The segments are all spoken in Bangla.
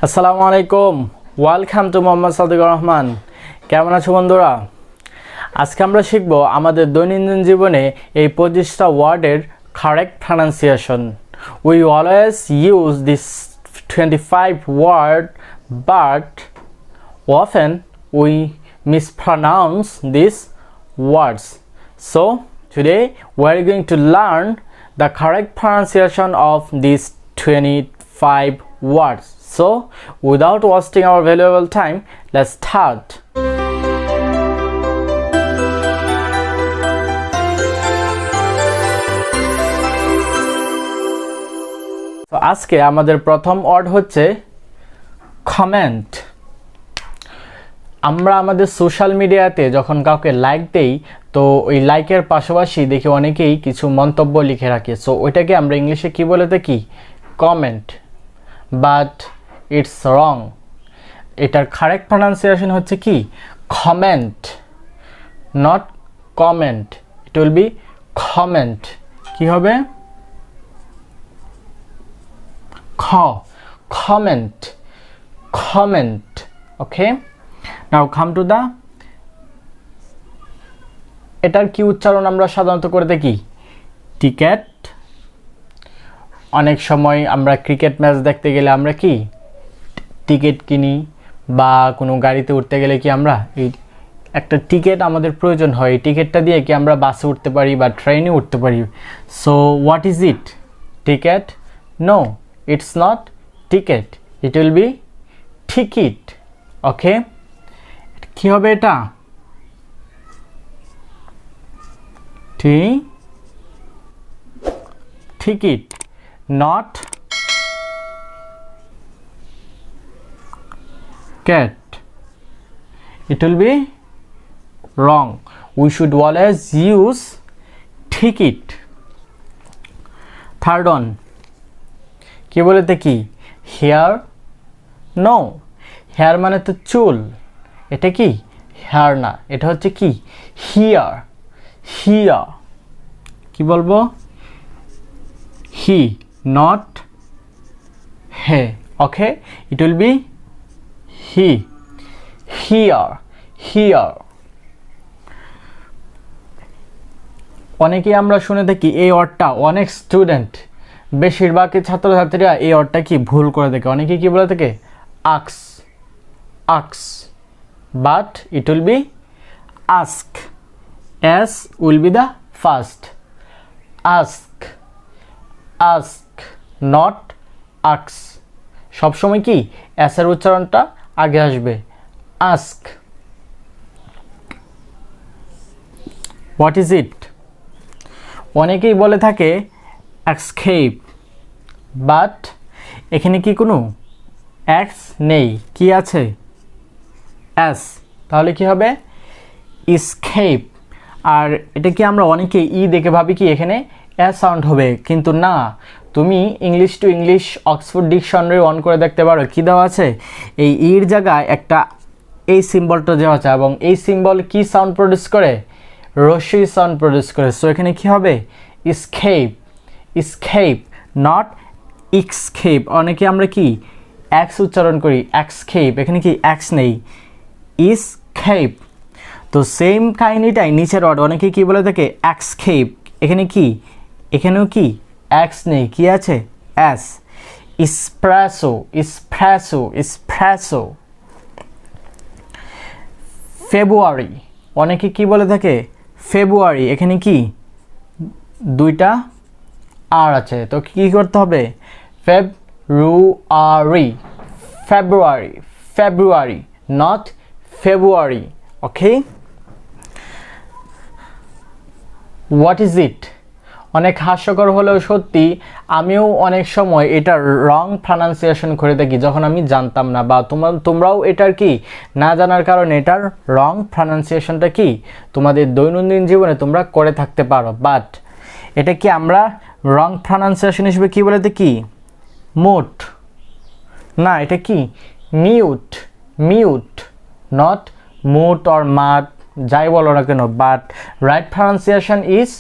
আসসালামুআলাইকুম welcome to MD Sadekur Rahman কেমন আছো বন্ধুরা আজকে আমরা শিখব আমাদের দৈনন্দিন জীবনে এই 25টা ওয়ার্ডের correct pronunciation we always use this 25 word but often we mispronounce these words so today we are going to learn the correct pronunciation of these 25 words. So, without wasting our valuable time, let's start. So, আজকে আমাদের প্রথম ওয়ার্ড হচ্ছে কমেন্ট। আমরা আমাদের সোশ্যাল মিডিয়াতে যখন কাউকে লাইক দেই তো ওই লাইকের পাশাপাশি দেখি অনেকেই কিছু মন্তব্য লিখে রাখে সো ওইটাকে আমরা ইংলিশে কি বলে থাকি কমেন্ট বাট ইটস রং এটার কারেক্ট প্রনাউন্সিয়েশন হচ্ছে কি comment not comment it will be comment কি হবে comment comment okay now come to the এটার কি উচ্চারণ আমরা সাধারণত করে থাকি টিকেট অনেক সময় আমরা ক্রিকেট ম্যাচ দেখতে গেলে আমরা কি টিকিট কিনি বা কোনো গাড়িতে উঠতে গেলে কি আমরা এই একটা টিকিট আমাদের প্রয়োজন হয় এই টিকিটটা দিয়ে কি আমরা বাসে উঠতে পারি বা ট্রেনে উঠতে পারি so what is it ticket no it's not ticket it will be ticket okay কি হবে এটা ticket not cat it will be wrong we should always use ticket third one কি বলতে কি hair no hair মানে তো চুল এটা কি hair না এটা হচ্ছে কি here কি বলবো he not he okay it will be he here অনেকেই আমরা শুনে থাকি এই ওয়ার্ডটা অনেক স্টুডেন্ট বেশিরভাগই ছাত্রছাত্রীরা এই ওয়ার্ডটা কি ভুল করে থাকে অনেকে কি বলে থাকে ask but it will be ask s will be the first ask not ask সব সময় কি s এর উচ্চারণটা আগে আসবে ask what is it অনেকেই বলে থাকে escape but এখানে কি কোনো x নেই কি আছে s তাহলে কি হবে escape আর এটা কি আমরা অনেকেই ই দেখে ভাবি কি এখানে এ সাউন্ড হবে কিন্তু না তুমি English to English Oxford dictionary on করে দেখতে পারো কি দেওয়া আছে এই ইর জায়গায় একটা এই সিম্বলটা দেওয়া আছে এবং এই সিম্বল কি সাউন্ড প্রডিউস করে রস্যই সাউন্ড প্রডিউস করে সো এখানে কি হবে escape নট escape অনেকে আমরা কি এক্স উচ্চারণ করি escape এখানে কি এক্স নেই escape তো সেম কাহিনীটাই নিচের ওয়ার্ড অনেকে কি বলে থাকে escape এখানে কি এখানেও কি x নেই কি আছে s espresso ফেব্রুয়ারি অনেকে কি বলে থাকে ফেব্রুয়ারি এখানে কি দুইটা আর আছে তো কি করতে হবে February not February okay what is it অনেক হাস্যকর হলেও সত্যি আমিও অনেক সময় এটার রং প্রনাউন্সিয়েশন করে থাকি যখন আমি জানতাম না বা তোমরাও এটার কি না জানার কারণে এটার রং প্রনাউন্সিয়েশনটা কি তোমাদের দৈনন্দিন জীবনে তোমরা করে থাকতে পারো বাট এটা কি আমরা রং প্রনাউন্সিয়েশন হিসেবে কি বলে থাকি মোট না এটা কি মিউট নট মুট অর মাট যাই বলো না কেন but right pronunciation is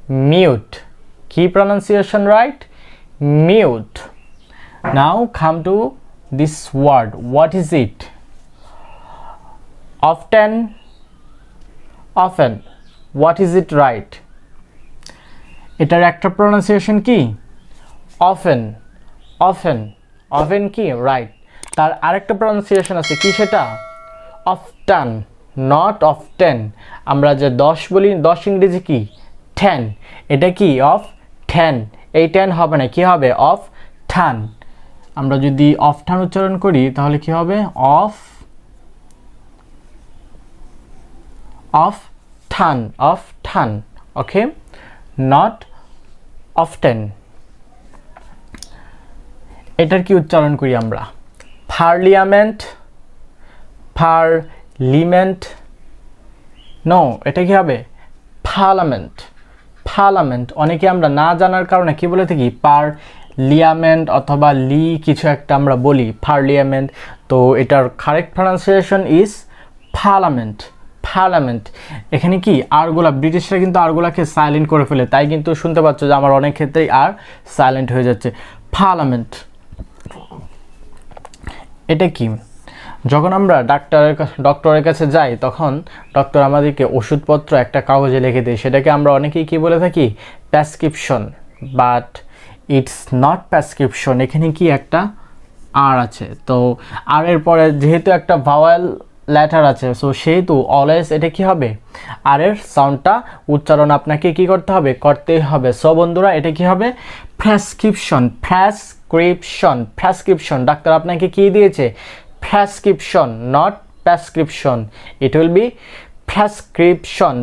mute. Key pronunciation right? Mute. Now come to this word? What is it? Often. What is it right? এটার একটা প্রনাউন্সিয়েশন কি? often কি রাইট। তার আরেকটা প্রনাউন্সিয়েশন আছে কি সেটা? often, not often। আমরা যে 10 বলি 10 ইংরেজি কি? 10। এটা কি? of 10। এই 10 হবে না, কি হবে? of 10। আমরা যদি of 10 উচ্চারণ করি তাহলে কি হবে? of 10, okay, not often। এটার কি উচ্চারণ করি আমরা? পার্লিয়ামেন্ট, নো, এটা কি হবে? পার্লামেন্ট। অনেকে আমরা না জানার কারণে কি বলে থাকি? পার্লিয়ামেন্ট অথবা কিছু একটা আমরা বলি পার্লিয়ামেন্ট। তো এটার কারেক্ট প্রনাউন্সিয়েশন ইজ পার্লামেন্ট। এখানে কি আরগুলা, ব্রিটিশরা কিন্তু আরগুলাকে সাইলেন্ট করে ফেলে, তাই কিন্তু শুনতে পাচ্ছ যে আমার অনেক ক্ষেত্রেই আর সাইলেন্ট হয়ে যাচ্ছে। পার্লামেন্ট। এটা কি? যখন আমরা ডক্টরের কাছে যাই তখন ডক্টর আমাদেরকে ওষুধপত্র একটা কাগজে লিখে দেয়, সেটাকে আমরা অনেকেই কি বলে থাকি? Prescription. But it's not prescription. এখানে কি একটা আর আছে, তো আর এর পরে যেহেতু একটা ভাওয়েল লেটার আছে, সো সেহেতু অলওয়েজ এটা কি হবে? আর এর সাউন্ডটা উচ্চারণ আপনাকে কি করতে হবে? করতেই হবে। সো বন্ধুরা, এটা কি হবে? প্রেসক্রিপশন। ডাক্তার আপনাকে কি দিয়েছে? Prescription, not prescription. It will B prescription.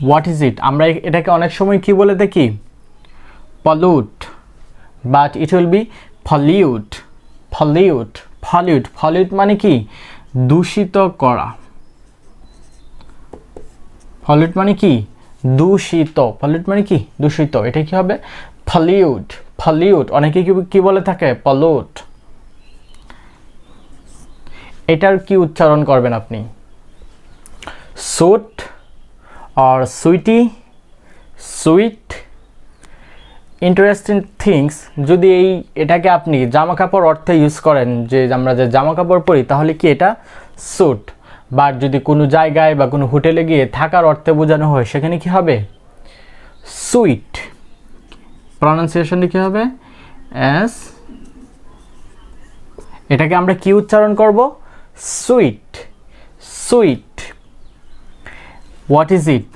What is ইট? আমরা এটাকে অনেক সময় কি বলে দেখি? Pollute, but it will B pollute মানে কি? দূষিত করা। পলিউট মানে কি? দূষিত। এটা কি হবে? পলিউট। অনেকে কি বলে থাকে? পলিউট। এটার কি উচ্চারণ করবেন আপনি? Suit or sweet. Interesting things, যদি এটাকে আপনি জামা কাপড় অর্থে ইউজ করেন, যে আমরা যে জামা কাপড় পরি, তাহলে কি এটা স্যুট। বাট যদি কোনো জায়গায় বা কোনো হোটেলে গিয়ে থাকার অর্থে বোঝানো হয়, সেখানে কি হবে? সুইট। প্রনাউন্সিয়েশনটা কি হবে? এস। এটাকে আমরা কি উচ্চারণ করব? Sweet. What is it?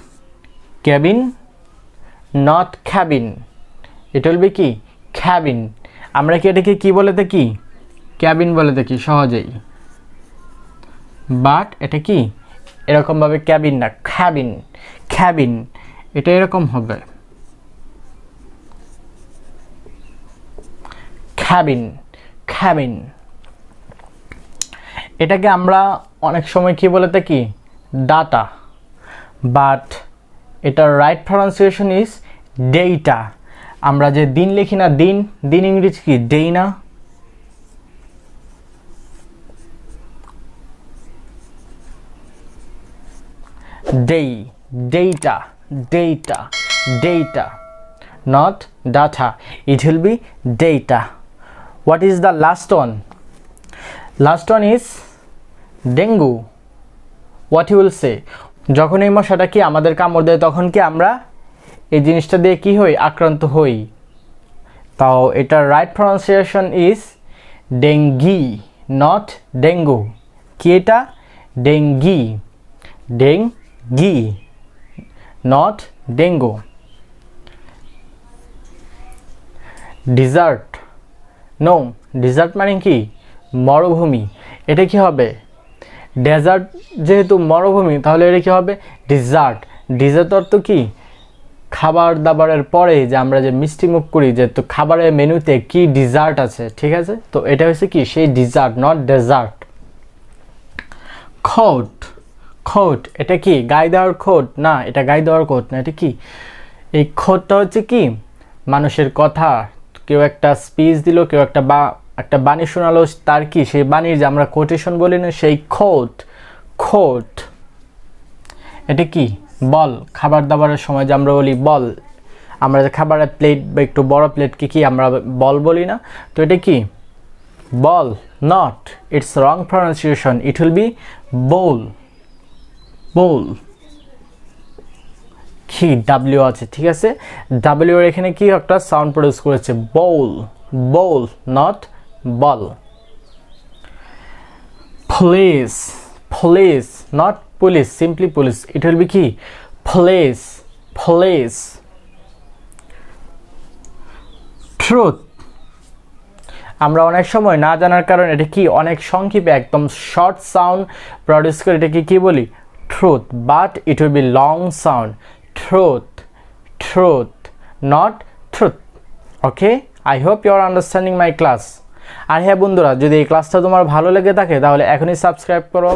Cabin, not cabin. এটা হলবে কি? ক্যাবিন। আমরা কি এটাকে কি বলে থাকি? ক্যাবিন বলে থাকি সহজেই। বাট এটা কি? এরকম ভাবে ক্যাবিন না, ক্যাবিন। এটা এরকম হবে ক্যাবিন। এটাকে আমরা অনেক সময় কি বলে থাকি? ডাটা। বাট এটার রাইট প্রনাউন্সিয়েশন ইজ ডেটা। আমরা যে দিন লিখি না, দিন ইংরেজি কি? ডে না? Data, not data. It will be data. What is the last one? Last one is dengue. What you will say? যখন এই মশাটা কি আমাদের কামড় দেয়, তখন কি আমরা এই জিনিসটা দিয়ে কি হই? আক্রান্ত হই। তাও এটার right pronunciation is dengue, not dengue. কি এটা? Dengue, not dengue. Desert, no. Desert মানে কি? মরুভূমি। এটা কি হবে? ডেজার্ট। যেহেতু মরুভূমি, তাহলে এটা কি হবে? ডিজার্ট অর্থ কি? খাবার দাবারের পরে যে আমরা যে মিষ্টি মুখ করি, যে তো খাবারের মেনুতে কি ডিজার্ট আছে, ঠিক আছে? তো এটা হচ্ছে কি? সেই ডিজার্ট, নট ডেজার্ট। খোট। এটা কি? গায়ে দেওয়ার খোট না, এটা গায়ে দেওয়ার কোট না। এটা কি? এই খোটটা হচ্ছে কি? মানুষের কথা, কেউ একটা স্পিচ দিল, কেউ একটা বাণী শোনালো, তার কি সেই বাণীর যে আমরা কোটেশন বলি না, সেই খোট। এটা কি? বল। খাবার দাবারের সময় যে আমরা বলি বল, আমরা যে খাবারের প্লেট বা একটু বড় প্লেটকে কি আমরা বল বলি না? তো এটা কি ball? Not, it's wrong pronunciation, it will be bowl. Bowl কি ডাব্লিউ আছে, ঠিক আছে, ডাব্লিউ এর এখানে কি একটা সাউন্ড প্রডিউস করেছে, bowl. Bowl not ball. Police, police not police, simply police, it will be কি পুলিশ, পুলিশ। ট্রুথ, আমরা অনেক সময় না জানার কারণে এটা কি অনেক সংক্ষেপে একদম শর্ট সাউন্ড প্রডিউস করে এটাকে কি বলি truth, but it will be long sound, truth, truth not truth. Okay, I hope you are understanding my class. আর হ্যাঁ বন্ধুরা, যদি এই ক্লাসটা তোমার ভালো লেগে থাকে তাহলে এখনই সাবস্ক্রাইব করো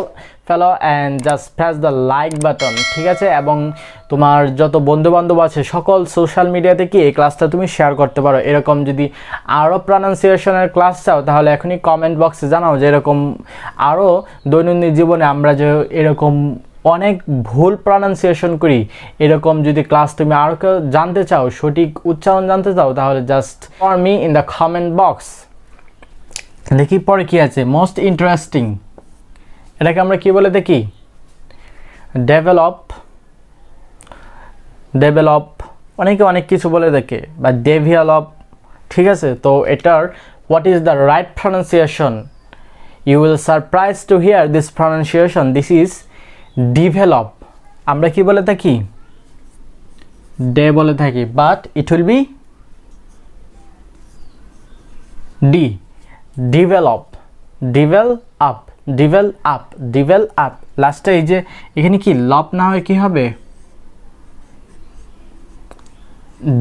ফেলো and just press the like button, ঠিক আছে, এবং তোমার যত বন্ধুবান্ধব আছে সকল সোশ্যাল মিডিয়াতে কি এই ক্লাসটা তুমি শেয়ার করতে পারো। এরকম যদি আরও প্রনাউন্সিয়েশনের ক্লাস চাও তাহলে এখনই কমেন্ট বক্সে জানাও যে এরকম আরও দৈনন্দিন জীবনে আমরা যে এরকম অনেক ভুল প্রনাউন্সিয়েশন করি, এরকম যদি ক্লাস তুমি আরও কেউ জানতে চাও, সঠিক উচ্চারণ জানতে চাও, তাহলে just for me in the comment box. দেখি পরে কি আছে, মোস্ট ইন্টারেস্টিং, এটাকে আমরা কি বলে দেখি ডেভেলপ, ডেভেলপ, অনেকে অনেক কিছু বলে দেখে, বা ডেভেলপ, ঠিক আছে। তো এটার what is the right pronunciation? You will surprise to hear this pronunciation, this is develop. আমরা কি বলে থাকি ডে বলে থাকি, বাট ইট উইল বি ডি, develop, develop, develop, develop. লাস্টে এই যে এখানে কি লপ না হয় কি হবে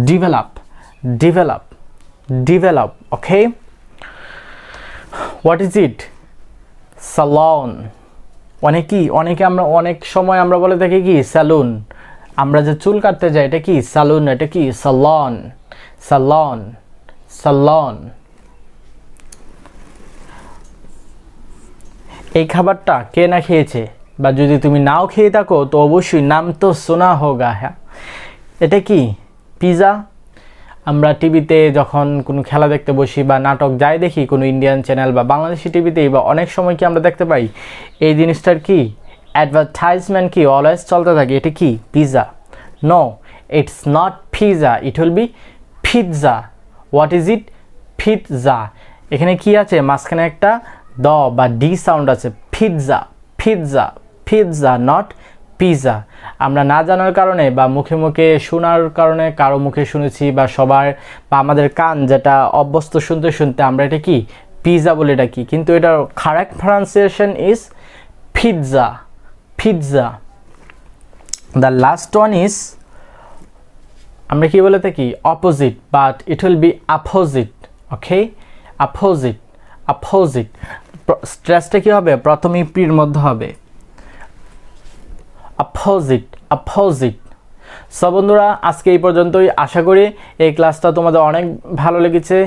develop, develop, develop. Okay, what is it? Salon. অনেকে আমরা অনেক সময় আমরা বলে থাকি কি স্যালুন, আমরা যে চুল কাটতে যাই এটা কি স্যালুন, এটা কি সালন, সালন, সালন। এই খাবারটা কে না খেয়েছে, বা যদি তুমি নাও খেয়ে থাকো তো অবশ্যই নাম তো শোনা হোগা। হ্যাঁ, এটা কি পিৎজা। আমরা টিভিতে যখন কোনো খেলা দেখতে বসি বা নাটক যাই দেখি কোনো ইন্ডিয়ান চ্যানেল বা বাংলাদেশি টিভিতেই, বা অনেক সময় কি আমরা দেখতে পাই এই জিনিসটার কি অ্যাডভার্টাইজমেন্ট কি অলওয়েজ চলতে থাকে, এটা কি pizza. No, it's not pizza, it will be pizza. What is it? Pizza. এখানে কি আছে মাঝখানে একটা দ বা ডি সাউন্ড আছে, pizza, pizza, pizza not pizza. আমরা না জানার কারণে বা মুখে মুখে শোনার কারণে, কারো মুখে শুনেছি বা সবার বা আমাদের কান যেটা অভ্যস্ত শুনতে শুনতে আমরা এটা কি পিৎজা বলে ডাকি, কিন্তু এটার correct pronunciation is pizza, pizza. The last one is আমরা কি বলে থাকি opposite, but it will B opposite. Okay, opposite, opposite. স্ট্রেসটা কি হবে প্রথম ইপির মধ্যে হবে, অপোজিট, অপোজিট। সো বন্ধুরা, আজকে এই পর্যন্তই। আশা করি এই ক্লাসটা তোমাদের অনেক ভালো লেগেছে।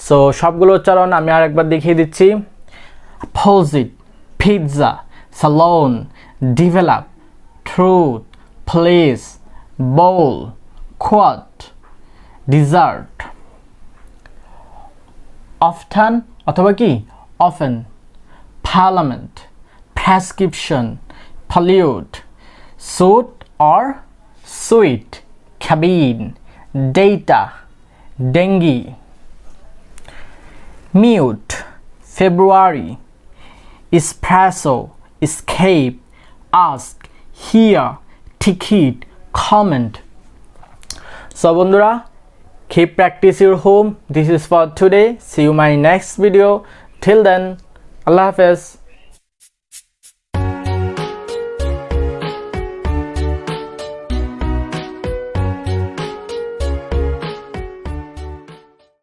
সো সবগুলো উচ্চারণ আমি আরেকবার দেখিয়ে দিচ্ছি। অপোজিট, পিৎজা, সালন, ডেভেলপ, ট্রুথ, প্লেস, বোল, কোয়াট, ডিজার্ট, অফটান অথবা কি often, parliament, prescription, pollute, suit or sweet, cabin, data, dengue, mute, February, espresso, escape, ask, hear, ticket, comment. So bondura, keep practice your home. This is for today. See you my next video. Till then, Allah Hafiz.